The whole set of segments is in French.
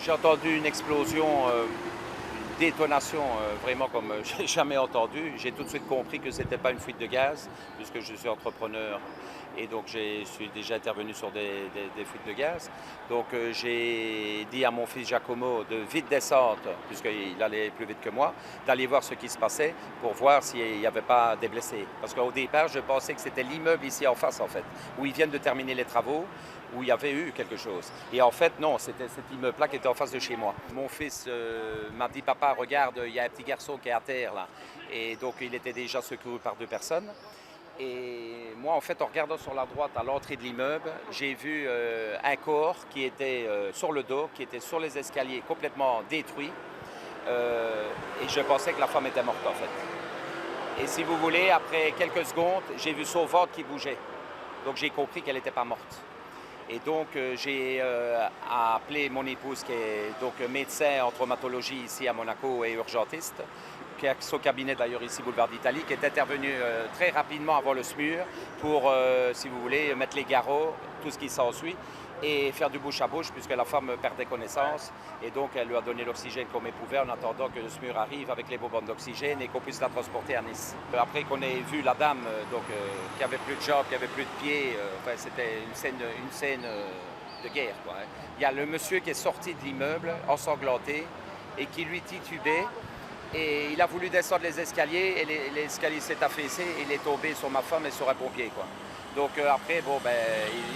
J'ai entendu une explosion, une détonation vraiment comme j'ai jamais entendu. J'ai tout de suite compris que ce n'était pas une fuite de gaz, puisque je suis entrepreneur et donc je suis déjà intervenu sur des fuites de gaz. Donc j'ai dit à mon fils Giacomo de vite descendre, puisqu'il allait plus vite que moi, d'aller voir ce qui se passait pour voir s'il n'y avait pas des blessés. Parce qu'au départ, je pensais que c'était l'immeuble ici en face, en fait, où ils viennent de terminer les travaux, où il y avait eu quelque chose. Et en fait, non, c'était cet immeuble-là qui était en face de chez moi. Mon fils m'a dit, papa, regarde, il y a un petit garçon qui est à terre, là. Et donc, il était déjà secouru par 2 personnes. Et moi, en fait, en regardant sur la droite à l'entrée de l'immeuble, j'ai vu un corps qui était sur le dos, qui était sur les escaliers, complètement détruit. Et je pensais que la femme était morte, en fait. Et si vous voulez, après quelques secondes, j'ai vu son ventre qui bougeait. Donc, j'ai compris qu'elle n'était pas morte. Et donc, j'ai appelé mon épouse, qui est donc médecin en traumatologie ici à Monaco et urgentiste, qui a son cabinet d'ailleurs ici, boulevard d'Italie, qui est intervenu très rapidement avant le SMUR pour, si vous voulez, mettre les garrots, tout ce qui s'ensuit, et faire du bouche à bouche, puisque la femme perdait connaissance. Et donc, elle lui a donné l'oxygène comme elle pouvait en attendant que le SMUR arrive avec les bonbonnes d'oxygène et qu'on puisse la transporter à Nice. Après qu'on ait vu la dame qui avait plus de jambes, qui avait plus de pieds, enfin, c'était une scène de guerre, quoi, hein. Il y a le monsieur qui est sorti de l'immeuble, ensanglanté, et qui lui titubait. Et il a voulu descendre les escaliers et l'escalier s'est affaissé et il est tombé sur ma femme et sur un pompier, quoi. Donc après, bon, ben,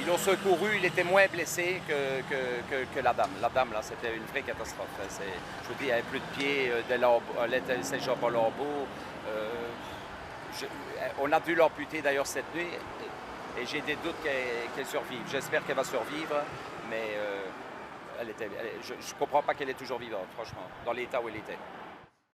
ils l'ont secouru, il était moins blessé que la dame. La dame, là, c'était une vraie catastrophe. Je vous dis, elle avait plus de pieds, elle était ses jambes en lambeaux. On a dû l'amputer d'ailleurs cette nuit et j'ai des doutes qu'elle survive. J'espère qu'elle va survivre, mais je ne comprends pas qu'elle est toujours vivante, franchement, dans l'état où elle était.